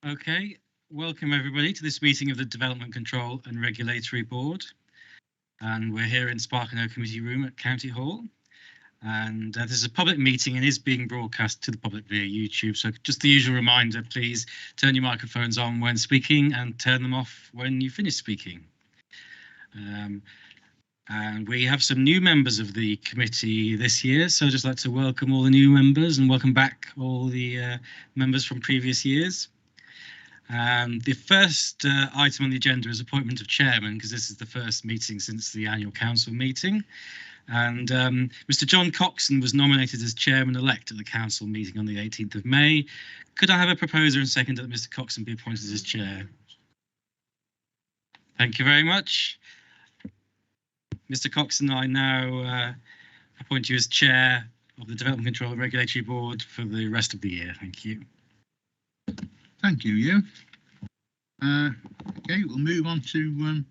Okay, welcome everybody to this meeting of the Development Control and Regulatory Board. And we're here in Sparkano Committee Room at County Hall. And this is a public meeting and is being broadcast to the public via YouTube. So just the usual reminder, please turn your microphones on when speaking and turn them off when you finish speaking. And we have some new members of the committee this year, so I'd just like to welcome all the new members and welcome back all the members from previous years. The first item on the agenda is appointment of chairman, because this is the first meeting since the annual council meeting. And Mr. John Coxon was nominated as chairman-elect at the council meeting on the 18th of May. Could I have a proposer and second that Mr. Coxon be appointed as chair? Thank you very much. Mr. Coxon, I now appoint you as chair of the Development Control and Regulatory Board for the rest of the year. Thank you. Thank you, Hugh. Okay, we'll move on to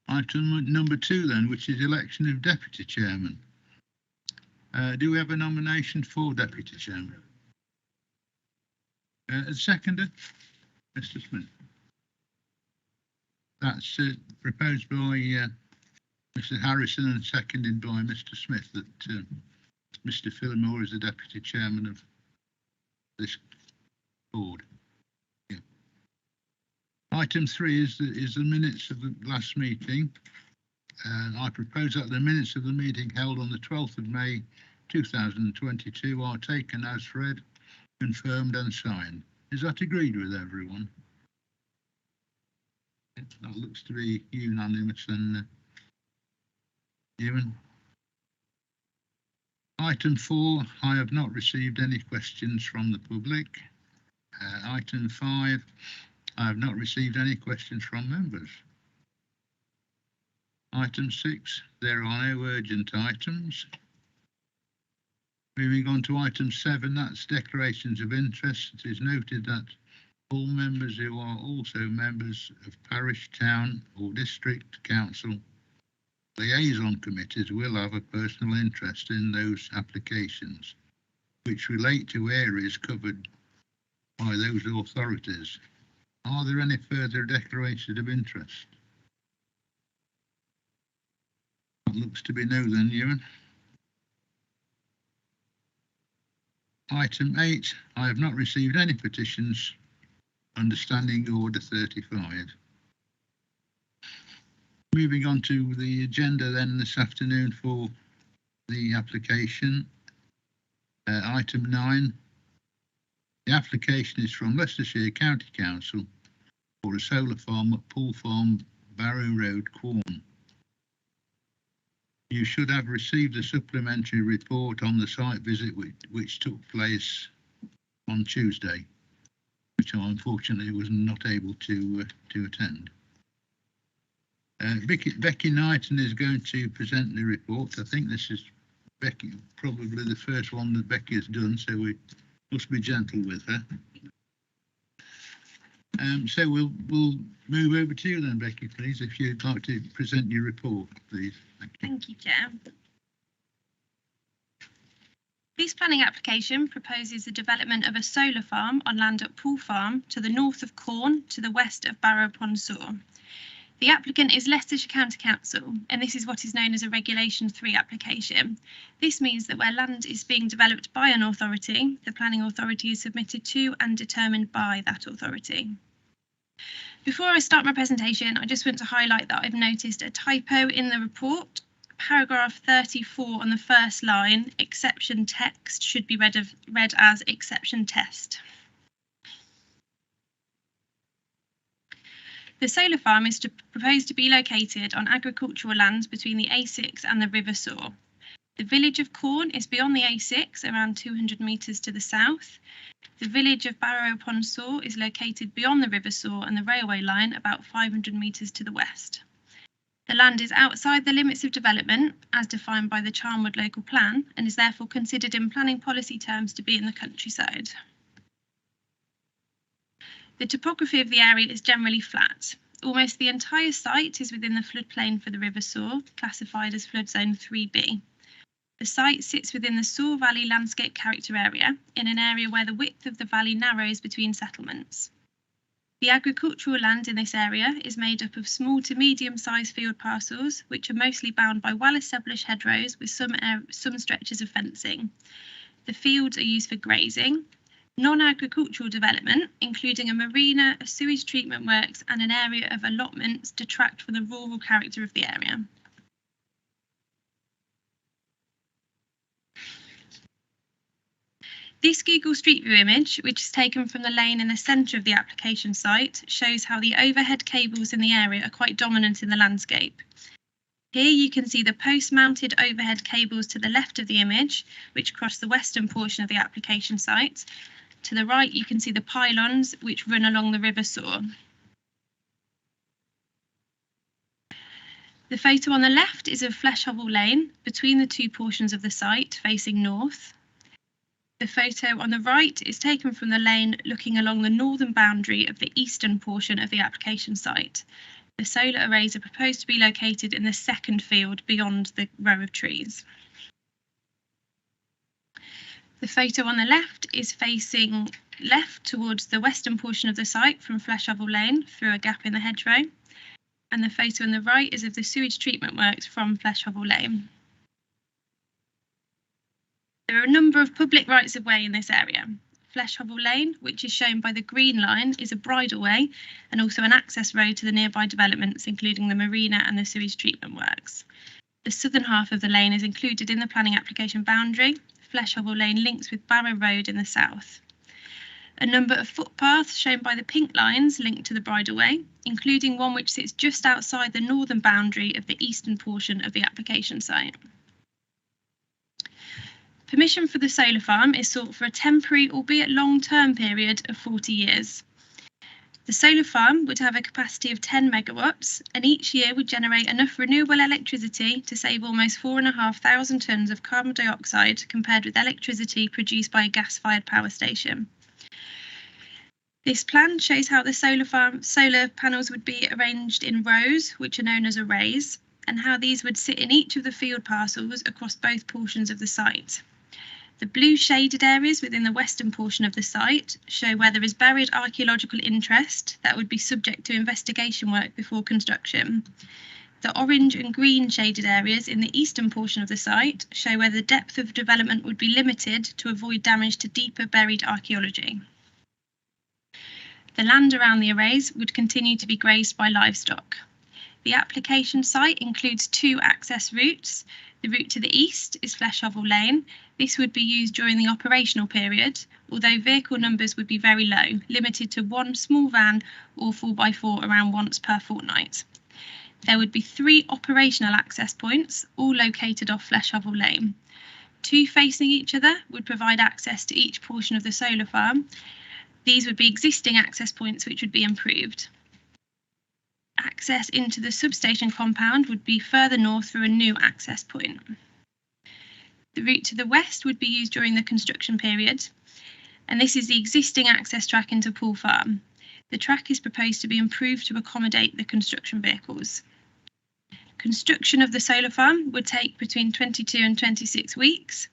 item number 2 then, which is election of deputy chairman. Do we have a nomination for deputy chairman? Seconded, Mr. Smith. That's proposed by Mr. Harrison and seconded by Mr. Smith that Mr. Phillimore is the deputy chairman of this board. Yeah. Item 3 is the minutes of the last meeting. I propose that the minutes of the meeting held on the 12th of May 2022 are taken as read, confirmed and signed. Is that agreed with everyone? That looks to be unanimous and given. Item 4, I have not received any questions from the public. Item 5, I have not received any questions from members. Item 6, there are no urgent items. Moving on to item 7, that's declarations of interest. It is noted that all members who are also members of parish, town or district council liaison committees will have a personal interest in those applications which relate to areas covered by those authorities. Are there any further declarations of interest? That looks to be no then, Ewan. Item 8, I have not received any petitions under Standing Order 35. Moving on to the agenda then this afternoon for the application. Item 9. The application is from Leicestershire County Council for a solar farm at Pool Farm, Barrow Road, Quorn. You should have received a supplementary report on the site visit which took place on Tuesday, which I unfortunately was not able to attend. Becky Knighton is going to present the report. I think this is Becky, probably the first one that Becky has done, so we must be gentle with her. So we'll move over to you then, Becky, please, if you'd like to present your report, please. Thank you, Chair. This planning application proposes the development of a solar farm on land at Pool Farm to the north of Quorn, to the west of Barrow upon Soar. The applicant is Leicestershire County Council, and this is what is known as a Regulation 3 application. This means that where land is being developed by an authority, the planning authority is submitted to and determined by that authority. Before I start my presentation, I just want to highlight that I've noticed a typo in the report. Paragraph 34 on the first line, exception text, should be read as exception test. The solar farm is proposed to be located on agricultural lands between the A6 and the River Soar. The village of Quorn is beyond the A6, around 200 metres to the south. The village of Barrow upon Soar is located beyond the River Soar and the railway line, about 500 metres to the west. The land is outside the limits of development, as defined by the Charnwood local plan, and is therefore considered in planning policy terms to be in the countryside. The topography of the area is generally flat. Almost the entire site is within the floodplain for the River Soar, classified as flood zone 3B. The site sits within the Soar Valley landscape character area, in an area where the width of the valley narrows between settlements. The agricultural land in this area is made up of small to medium-sized field parcels, which are mostly bound by well-established hedgerows with some stretches of fencing. The fields are used for grazing. Non-agricultural development, including a marina, a sewage treatment works and an area of allotments, detract from the rural character of the area. This Google Street View image, which is taken from the lane in the centre of the application site, shows how the overhead cables in the area are quite dominant in the landscape. Here you can see the post-mounted overhead cables to the left of the image, which cross the western portion of the application site. To the right, you can see the pylons which run along the River Soar. The photo on the left is of Flesh Hovel Lane, between the two portions of the site facing north. The photo on the right is taken from the lane looking along the northern boundary of the eastern portion of the application site. The solar arrays are proposed to be located in the second field beyond the row of trees. The photo on the left is facing left towards the western portion of the site from Flesh Hovel Lane through a gap in the hedgerow. And the photo on the right is of the sewage treatment works from Flesh Hovel Lane. There are a number of public rights of way in this area. Flesh Hovel Lane, which is shown by the green line, is a bridleway and also an access road to the nearby developments, including the marina and the sewage treatment works. The southern half of the lane is included in the planning application boundary. Flesh Hovel Lane links with Barrow Road in the south. A number of footpaths shown by the pink lines link to the bridleway, including one which sits just outside the northern boundary of the eastern portion of the application site. Permission for the solar farm is sought for a temporary, albeit long-term period of 40 years. The solar farm would have a capacity of 10 megawatts and each year would generate enough renewable electricity to save almost 4,500 tonnes of carbon dioxide compared with electricity produced by a gas-fired power station. This plan shows how the solar panels would be arranged in rows, which are known as arrays, and how these would sit in each of the field parcels across both portions of the site. The blue shaded areas within the western portion of the site show where there is buried archaeological interest that would be subject to investigation work before construction. The orange and green shaded areas in the eastern portion of the site show where the depth of development would be limited to avoid damage to deeper buried archaeology. The land around the arrays would continue to be grazed by livestock. The application site includes two access routes. The route to the east is Flesh Hovel Lane. This would be used during the operational period, although vehicle numbers would be very low, limited to one small van or 4x4 around once per fortnight. There would be 3 operational access points, all located off Flesh Hovel Lane. 2 facing each other would provide access to each portion of the solar farm. These would be existing access points which would be improved. Access into the substation compound would be further north through a new access point. The route to the west would be used during the construction period, and this is the existing access track into Pool Farm. The track is proposed to be improved to accommodate the construction vehicles. Construction of the solar farm would take between 22 and 26 weeks.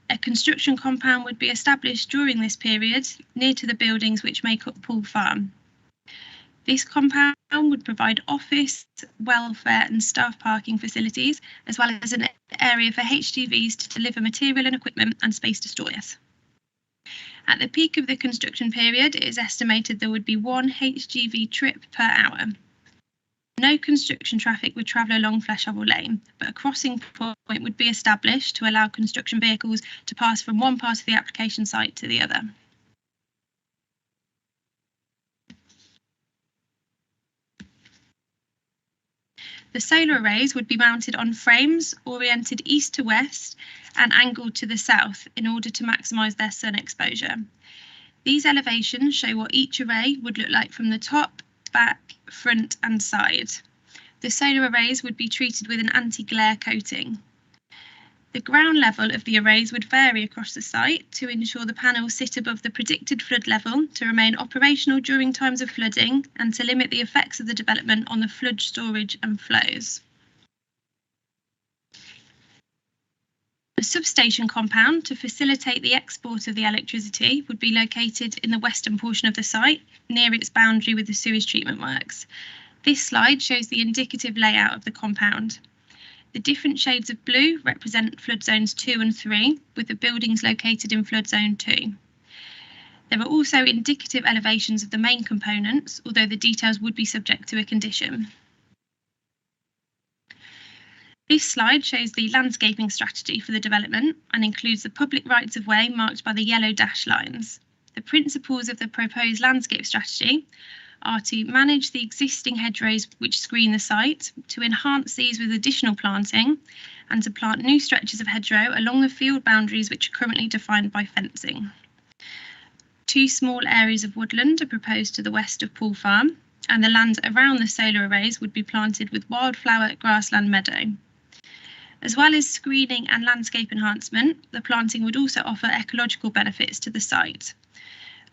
A construction compound would be established during this period near to the buildings which make up Pool Farm. This compound would provide office, welfare and staff parking facilities, as well as an area for HGVs to deliver material and equipment and space to store it. At the peak of the construction period, it is estimated there would be 1 HGV trip per hour. No construction traffic would travel along Flesh Hovel Lane, but a crossing point would be established to allow construction vehicles to pass from one part of the application site to the other. The solar arrays would be mounted on frames oriented east to west and angled to the south in order to maximise their sun exposure. These elevations show what each array would look like from the top, back, front and side. The solar arrays would be treated with an anti-glare coating. The ground level of the arrays would vary across the site to ensure the panels sit above the predicted flood level to remain operational during times of flooding and to limit the effects of the development on the flood storage and flows. A substation compound to facilitate the export of the electricity would be located in the western portion of the site, near its boundary with the sewage treatment works. This slide shows the indicative layout of the compound. The different shades of blue represent flood zones 2 and 3, with the buildings located in flood zone 2. There are also indicative elevations of the main components, although the details would be subject to a condition. This slide shows the landscaping strategy for the development and includes the public rights of way marked by the yellow dash lines. The principles of the proposed landscape strategy are to manage the existing hedgerows which screen the site, to enhance these with additional planting, and to plant new stretches of hedgerow along the field boundaries which are currently defined by fencing. 2 small areas of woodland are proposed to the west of Pool Farm, and the land around the solar arrays would be planted with wildflower grassland meadow. As well as screening and landscape enhancement, the planting would also offer ecological benefits to the site.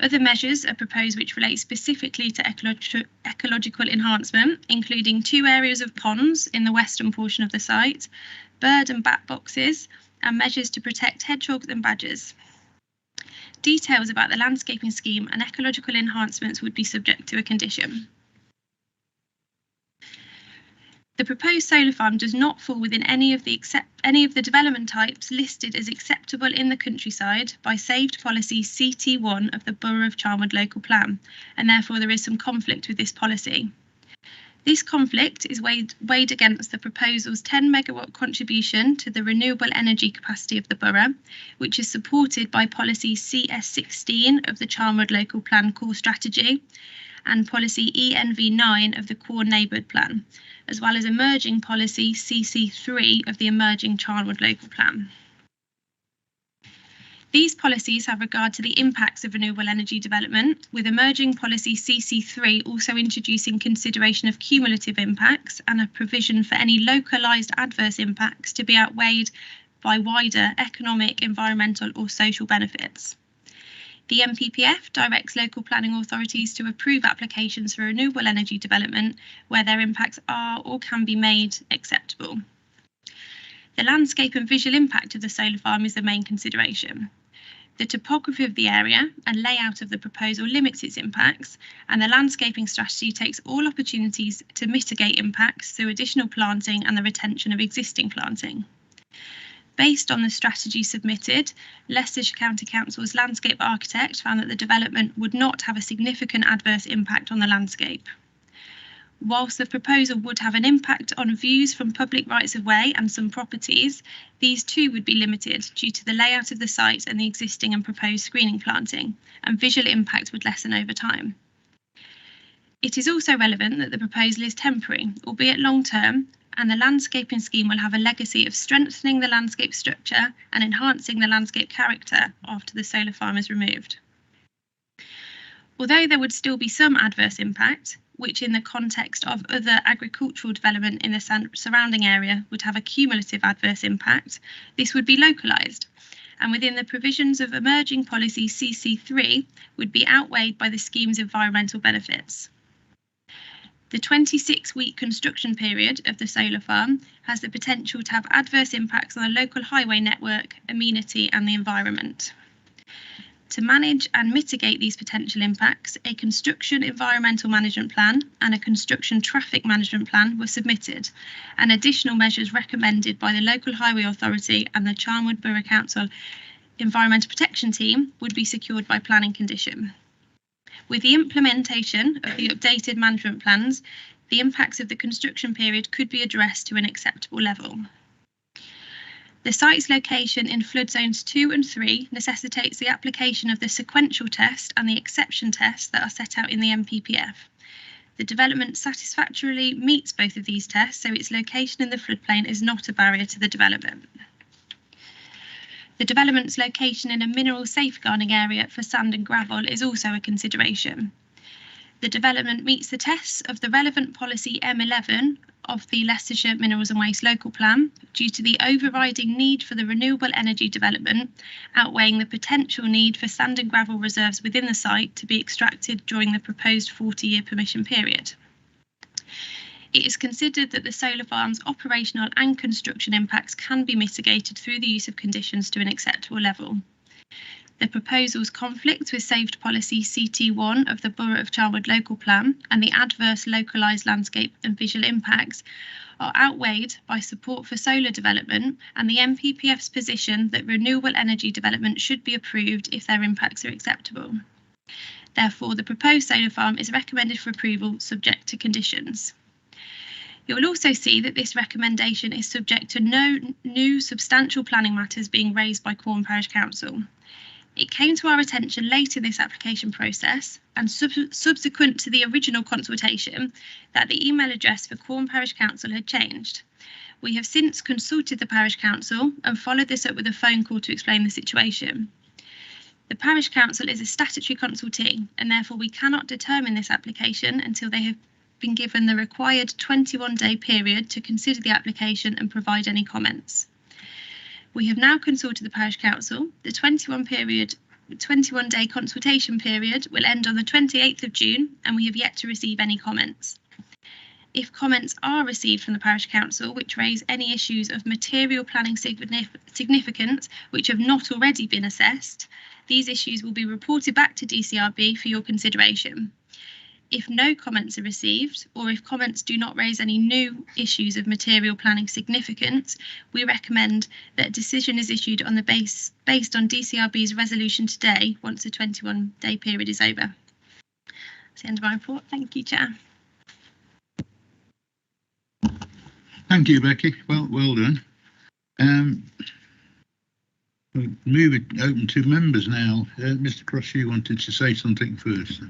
Other measures are proposed which relate specifically to ecological enhancement, including 2 areas of ponds in the western portion of the site, bird and bat boxes, and measures to protect hedgehogs and badgers. Details about the landscaping scheme and ecological enhancements would be subject to a condition. The proposed solar farm does not fall within any of the development types listed as acceptable in the countryside by Saved Policy CT1 of the Borough of Charnwood Local Plan, and therefore there is some conflict with this policy. This conflict is weighed against the proposal's 10 megawatt contribution to the renewable energy capacity of the borough, which is supported by policy CS16 of the Charnwood Local Plan core strategy and policy ENV9 of the core neighbourhood plan, as well as emerging policy CC3 of the emerging Charnwood Local Plan. These policies have regard to the impacts of renewable energy development, with emerging policy CC3 also introducing consideration of cumulative impacts and a provision for any localised adverse impacts to be outweighed by wider economic, environmental or social benefits. The NPPF directs local planning authorities to approve applications for renewable energy development where their impacts are or can be made acceptable. The landscape and visual impact of the solar farm is the main consideration. The topography of the area and layout of the proposal limits its impacts, and the landscaping strategy takes all opportunities to mitigate impacts through additional planting and the retention of existing planting. Based on the strategy submitted, Leicestershire County Council's landscape architect found that the development would not have a significant adverse impact on the landscape. Whilst the proposal would have an impact on views from public rights of way and some properties, these too would be limited due to the layout of the site and the existing and proposed screening planting, and visual impact would lessen over time. It is also relevant that the proposal is temporary, albeit long-term, and the landscaping scheme will have a legacy of strengthening the landscape structure and enhancing the landscape character after the solar farm is removed. Although there would still be some adverse impact, which in the context of other agricultural development in the surrounding area would have a cumulative adverse impact, this would be localised, and within the provisions of emerging policy CC3 would be outweighed by the scheme's environmental benefits. The 26-week construction period of the solar farm has the potential to have adverse impacts on the local highway network, amenity and the environment. To manage and mitigate these potential impacts, a construction environmental management plan and a construction traffic management plan were submitted, and additional measures recommended by the local highway authority and the Charnwood Borough Council Environmental Protection Team would be secured by planning condition. With the implementation of the updated management plans, the impacts of the construction period could be addressed to an acceptable level. The site's location in flood zones 2 and 3 necessitates the application of the sequential test and the exception test that are set out in the NPPF. The development satisfactorily meets both of these tests, so its location in the floodplain is not a barrier to the development. The development's location in a mineral safeguarding area for sand and gravel is also a consideration. The development meets the tests of the relevant policy M11 of the Leicestershire Minerals and Waste Local Plan due to the overriding need for the renewable energy development, outweighing the potential need for sand and gravel reserves within the site to be extracted during the proposed 40-year permission period. It is considered that the solar farm's operational and construction impacts can be mitigated through the use of conditions to an acceptable level. The proposals conflict with Saved Policy CT1 of the Borough of Charnwood Local Plan, and the adverse localised landscape and visual impacts are outweighed by support for solar development and the NPPF's position that renewable energy development should be approved if their impacts are acceptable. Therefore, the proposed solar farm is recommended for approval subject to conditions. You will also see that this recommendation is subject to no new substantial planning matters being raised by Quorn Parish Council. It came to our attention late in this application process and subsequent to the original consultation that the email address for Quorn Parish Council had changed. We have since consulted the Parish Council and followed this up with a phone call to explain the situation. The Parish Council is a statutory consultee, and therefore we cannot determine this application until they have been given the required 21-day period to consider the application and provide any comments. We have now consulted the Parish Council. The 21-day consultation period will end on the 28th of June, and we have yet to receive any comments. If comments are received from the Parish Council which raise any issues of material planning significance which have not already been assessed, these issues will be reported back to DCRB for your consideration. If no comments are received, or if comments do not raise any new issues of material planning significance, we recommend that a decision is issued on the based on DCRB's resolution today once the 21-day period is over. That's the end of my report. Thank you, Chair. Thank you, Becky. Well done. We'll move it open to members now. Mr. Cross, you wanted to say something first.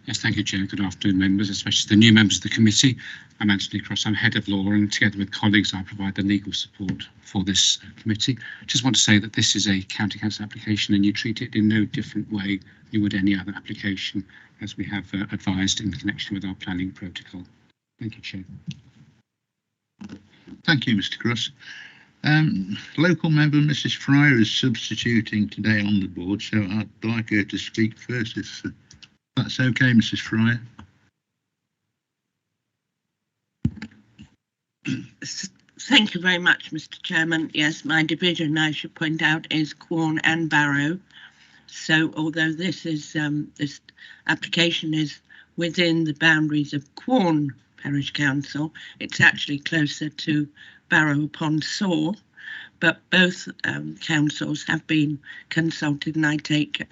Yes, thank you, Chair. Good afternoon, members, especially the new members of the committee. I'm Anthony Cross, I'm Head of Law, and together with colleagues, I provide the legal support for this committee. Just want to say that this is a County Council application and you treat it in no different way you would any other application, as we have advised in connection with our planning protocol. Thank you, Chair. Thank you, Mr. Cross. Local member Mrs. Fryer is substituting today on the board, so I'd like her to speak first, if that's okay, Mrs. Fryer. Thank you very much, Mr. Chairman. Yes, my division, I should point out, is Quorn and Barrow. So although this application is within the boundaries of Quorn Parish Council, it's actually closer to Barrow upon Soar, but both councils have been consulted, and I take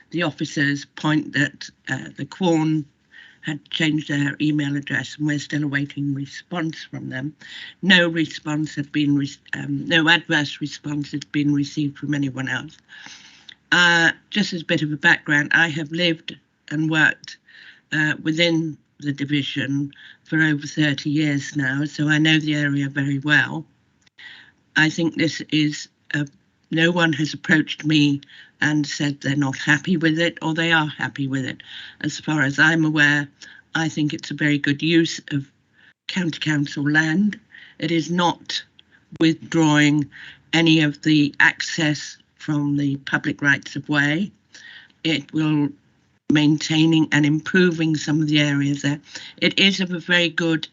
the officer's point that the Quorn had changed their email address and we're still awaiting response from them. No response had been, no adverse response has been received from anyone else. Just as a bit of a background, I have lived and worked within the division for over 30 years now, so I know the area very well. I think this is, no one has approached me and said they're not happy with it, or they are happy with it. As far as I'm aware, I think it's a very good use of county council land. It is not withdrawing any of the access from the public rights of way. It will maintaining and improving some of the areas there. It is of a very good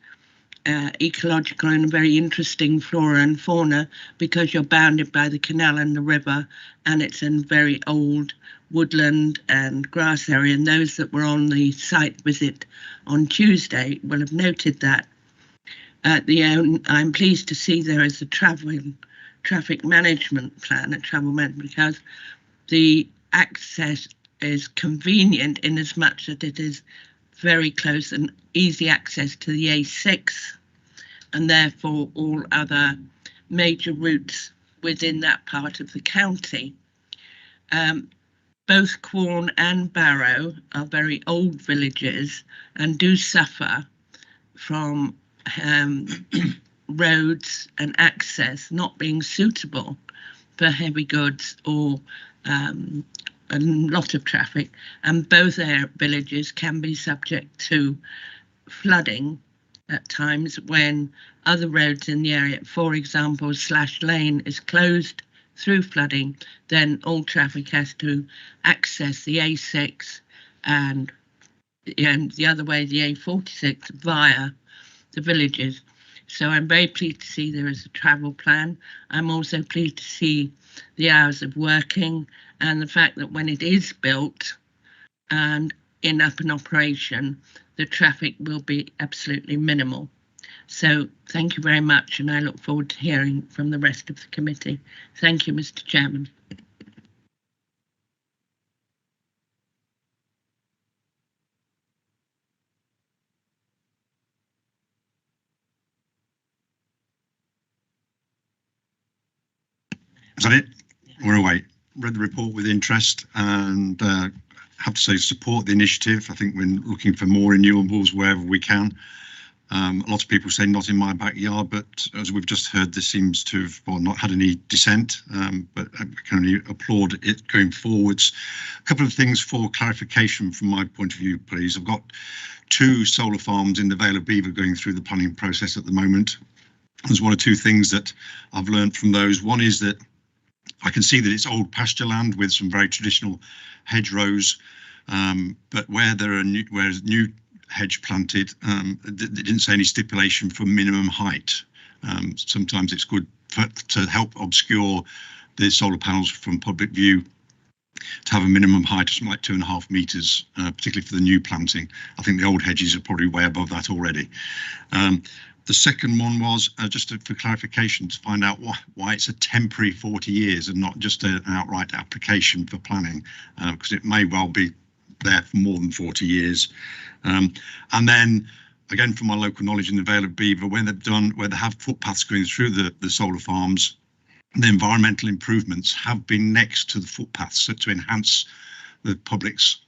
ecological and very interesting flora and fauna, because you're bounded by the canal and the river, and it's in very old woodland and grass area, and those that were on the site visit on Tuesday will have noted that. I'm pleased to see there is a traffic management plan, because the access is convenient in as much that it is very close and easy access to the A6, and therefore all other major routes within that part of the county. Both Quorn and Barrow are very old villages and do suffer from roads and access not being suitable for heavy goods or a lot of traffic, and both villages can be subject to flooding at times when other roads in the area, for example, Slash Lane is closed through flooding, then all traffic has to access the A6 and the other way, the A46, via the villages. So I'm very pleased to see there is a travel plan. I'm also pleased to see the hours of working and the fact that when it is built and up and operation, the traffic will be absolutely minimal. So thank you very much, and I look forward to hearing from the rest of the committee. Thank you, Mr. Chairman. Is that it? We're away. Read the report with interest and have to say support the initiative. I think we're looking for more renewables wherever we can. Lots of people say not in my backyard, but as we've just heard, this seems to have not had any dissent, but I can only applaud it going forwards. A couple of things for clarification from my point of view, please. I've got 2 solar farms in the Vale of Beaver going through the planning process at the moment. There's 1 or 2 things that I've learned from those. One is that I can see that it's old pasture land with some very traditional hedgerows, but where there are new hedge planted, they didn't say any stipulation for minimum height. Sometimes it's good to help obscure the solar panels from public view to have a minimum height of something like 2.5 metres, particularly for the new planting. I think the old hedges are probably way above that already. The second one was just for clarification to find out why it's a temporary 40 years and not just an outright application for planning, because it may well be there for more than 40 years. And then again, from my local knowledge in the Vale of Beaver, when where they have footpaths going through the solar farms, the environmental improvements have been next to the footpaths, so to enhance the public's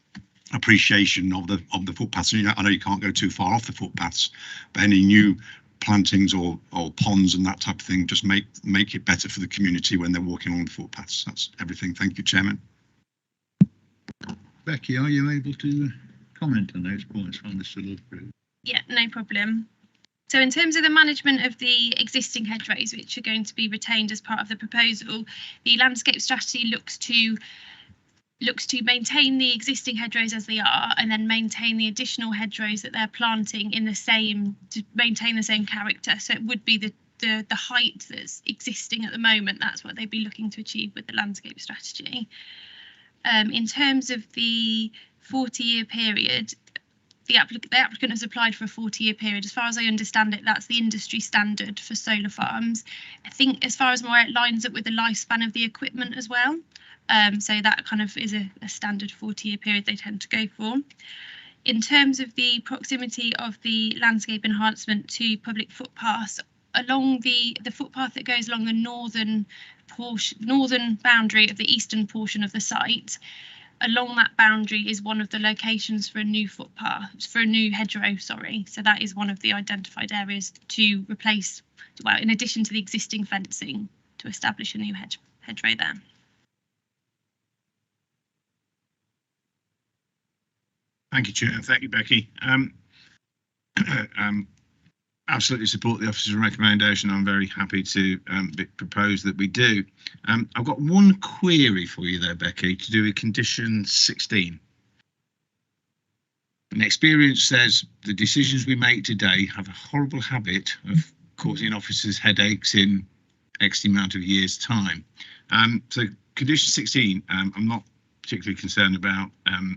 appreciation of the footpaths. And, I know you can't go too far off the footpaths, but any new plantings or ponds and that type of thing just make it better for the community when they're walking along the footpaths. That's everything. Thank you, Chairman. Becky, are you able to comment on those points from the solicitor? Yeah, no problem. So in terms of the management of the existing hedgerows, which are going to be retained as part of the proposal, the landscape strategy looks to maintain the existing hedgerows as they are, and then maintain the additional hedgerows that they're planting to maintain the same character. So it would be the height that's existing at the moment. That's what they'd be looking to achieve with the landscape strategy. In terms of the 40-year period, the applicant has applied for a 40-year period. As far as I understand it, that's the industry standard for solar farms. I think as far as more, it lines up with the lifespan of the equipment as well. So that kind of is a standard 40-year period they tend to go for. In terms of the proximity of the landscape enhancement to public footpaths, along the footpath that goes along the northern boundary of the eastern portion of the site, along that boundary is one of the locations for a new hedgerow, sorry. So that is one of the identified areas to replace, well, in addition to the existing fencing, to establish a new hedgerow there. Thank you, Chair. Thank you, Becky. Absolutely support the officer's recommendation. I'm very happy to propose that we do. I've got one query for you there, Becky, to do with condition 16. And experience says the decisions we make today have a horrible habit of causing officers headaches in X amount of years' time. So condition 16, I'm not particularly concerned about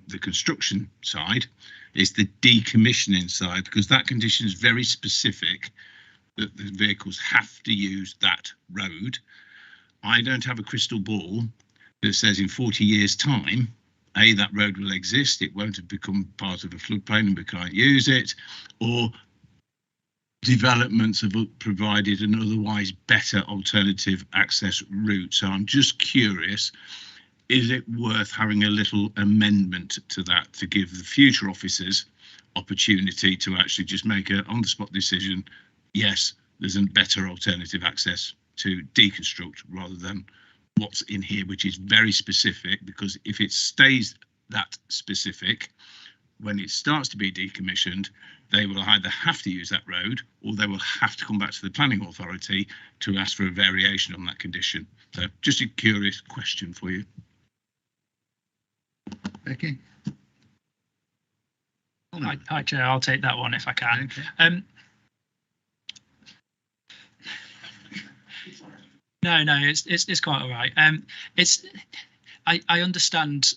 the construction side. Is the decommissioning side, because that condition is very specific that the vehicles have to use that road. I don't have a crystal ball that says in 40 years' time, A, that road will exist, it won't have become part of a floodplain and we can't use it, or developments have provided an otherwise better alternative access route. So I'm just curious, is it worth having a little amendment to that to give the future officers opportunity to actually just make a on-the-spot decision? Yes, there's a better alternative access to deconstruct rather than what's in here, which is very specific, because if it stays that specific, when it starts to be decommissioned, they will either have to use that road or they will have to come back to the planning authority to ask for a variation on that condition. So just a curious question for you. Becky? Hi, Chair. I'll take that one if I can. Okay. No, it's quite all right. I understand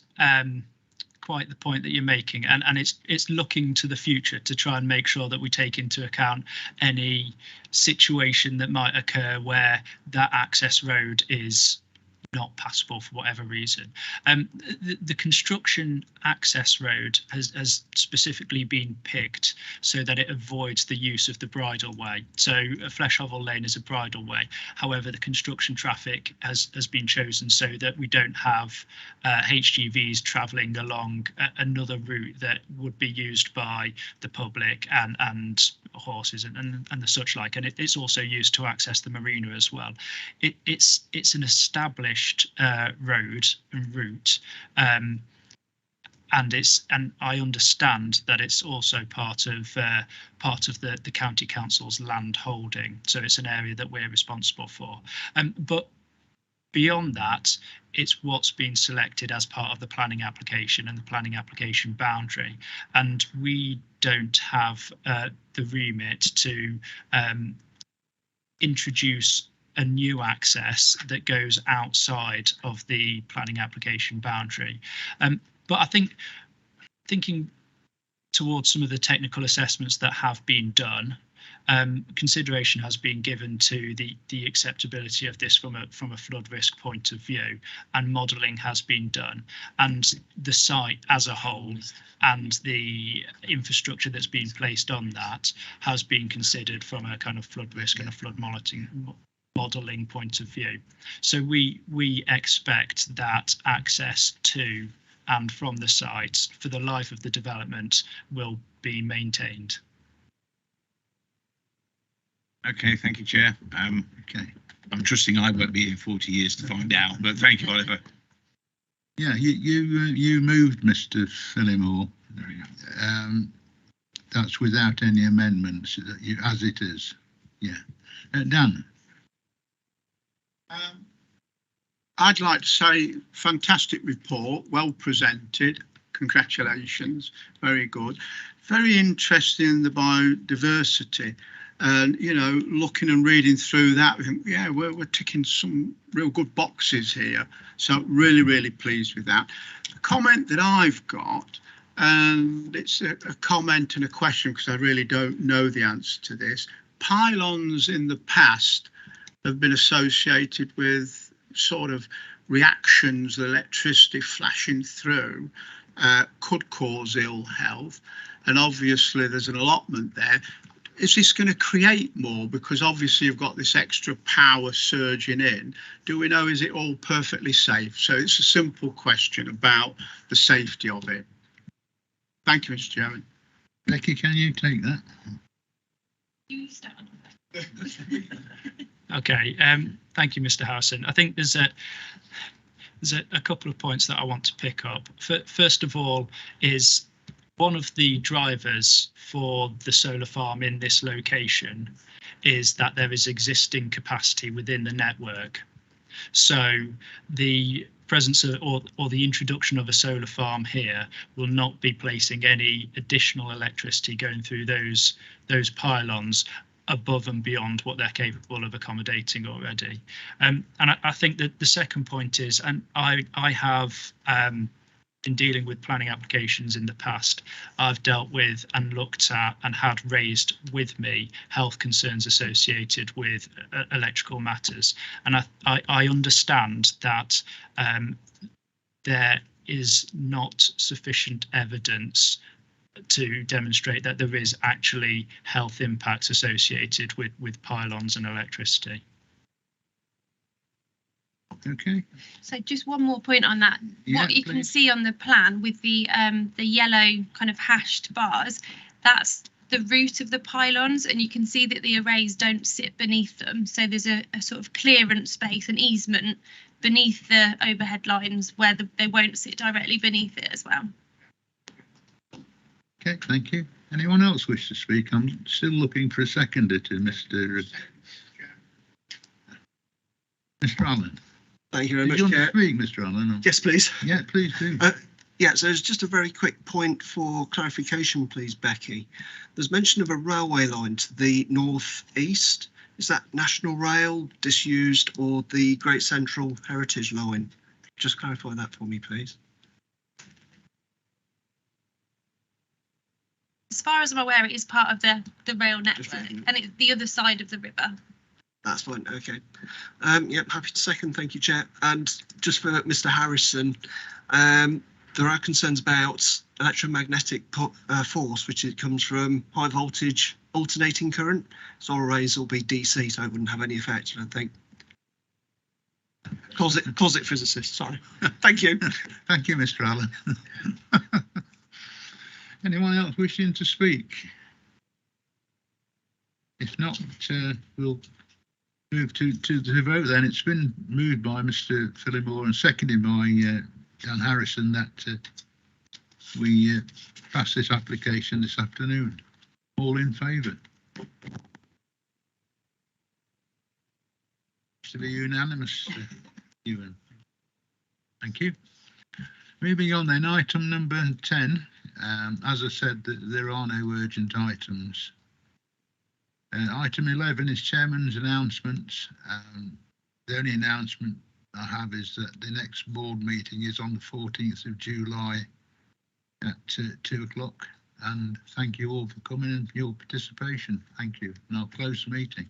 quite the point that you're making, and it's looking to the future to try and make sure that we take into account any situation that might occur where that access road is not passable for whatever reason. The construction access road has specifically been picked so that it avoids the use of the bridle way. So a Fleshhovel lane is a bridle way. However, the construction traffic has been chosen so that we don't have HGVs travelling along another route that would be used by the public and horses and the such like. And it's also used to access the marina as well. It's an established road and route, and I understand that it's also part of the county council's land holding, so it's an area that we're responsible for. But beyond that, it's what's been selected as part of the planning application and the planning application boundary, and we don't have the remit to introduce a new access that goes outside of the planning application boundary. But I think thinking towards some of the technical assessments that have been done, consideration has been given to the acceptability of this from a flood risk point of view, and modelling has been done, and the site as a whole and the infrastructure that's been placed on that has been considered from a kind of flood risk and a flood modelling point of view. So we expect that access to and from the site for the life of the development will be maintained. Okay, thank you, Chair. Okay. I'm trusting I won't be here 40 years to find out, but thank you, Oliver. Yeah, you moved, Mr. Phillimore. That's without any amendments, as it is. Yeah. Dan. I'd like to say fantastic report, well presented, congratulations, very good. Very interesting in the biodiversity, and you know, looking and reading through that, yeah, we're ticking some real good boxes here, so really pleased with that. The comment that I've got, and it's a comment and a question because I really don't know the answer to this. Pylons in the past have been associated with sort of reactions, the electricity flashing through could cause ill health, and obviously there's an allotment there. Is this going to create more, because obviously you've got this extra power surging in? Do we know, is it all perfectly safe? So it's a simple question about the safety of it. Thank you, Mr. Chairman. Becky, can you take that? You start. Okay, thank you, Mr. Harrison. I think there's a couple of points that I want to pick up. First of all, is one of the drivers for the solar farm in this location is that there is existing capacity within the network. So the presence of, or the introduction of a solar farm here will not be placing any additional electricity going through those pylons above and beyond what they're capable of accommodating already. And I think that the second point is, and I have in dealing with planning applications in the past, I've dealt with and looked at and had raised with me health concerns associated with electrical matters. And I understand that there is not sufficient evidence to demonstrate that there is actually health impacts associated with pylons and electricity. Okay. So just one more point on that. Yeah, what you can please. see on the plan with the yellow kind of hashed bars, that's the route of the pylons, and you can see that the arrays don't sit beneath them. So there's a sort of clearance space, an easement beneath the overhead lines where they won't sit directly beneath it as well. Okay, thank you. Anyone else wish to speak? I'm still looking for a seconder to Mr. Allen. Thank you very Did much, you want Chair. to speak, Mr. Allen? Or- Yes, please. Yeah, please do. Yeah, so it's just a very quick point for clarification, please, Becky. There's mention of a railway line to the north-east. Is that National Rail, disused, or the Great Central Heritage Line? Just clarify that for me, please. As far as I'm aware, it is part of the rail network, Just- and it's the other side of the river. That's fine. Okay. Yep, happy to second. Thank you, Chair. And just for Mr. Harrison, there are concerns about electromagnetic force, which it comes from high voltage alternating current. Solar arrays will be DC, so it wouldn't have any effect, I don't think. Closet physicist, sorry. Thank you. Thank you, Mr. Allen. Anyone else wishing to speak? If not, we'll move to the vote then. It's been moved by Mr. Phillimore and seconded by Dan Harrison that we pass this application this afternoon. All in favour? To be unanimous, Ewan. Thank you. Moving on then, item number 10. As I said, there are no urgent items. Item 11 is Chairman's announcements. The only announcement I have is that the next board meeting is on the 14th of July at 2 o'clock. And thank you all for coming and for your participation. Thank you. And I'll close the meeting.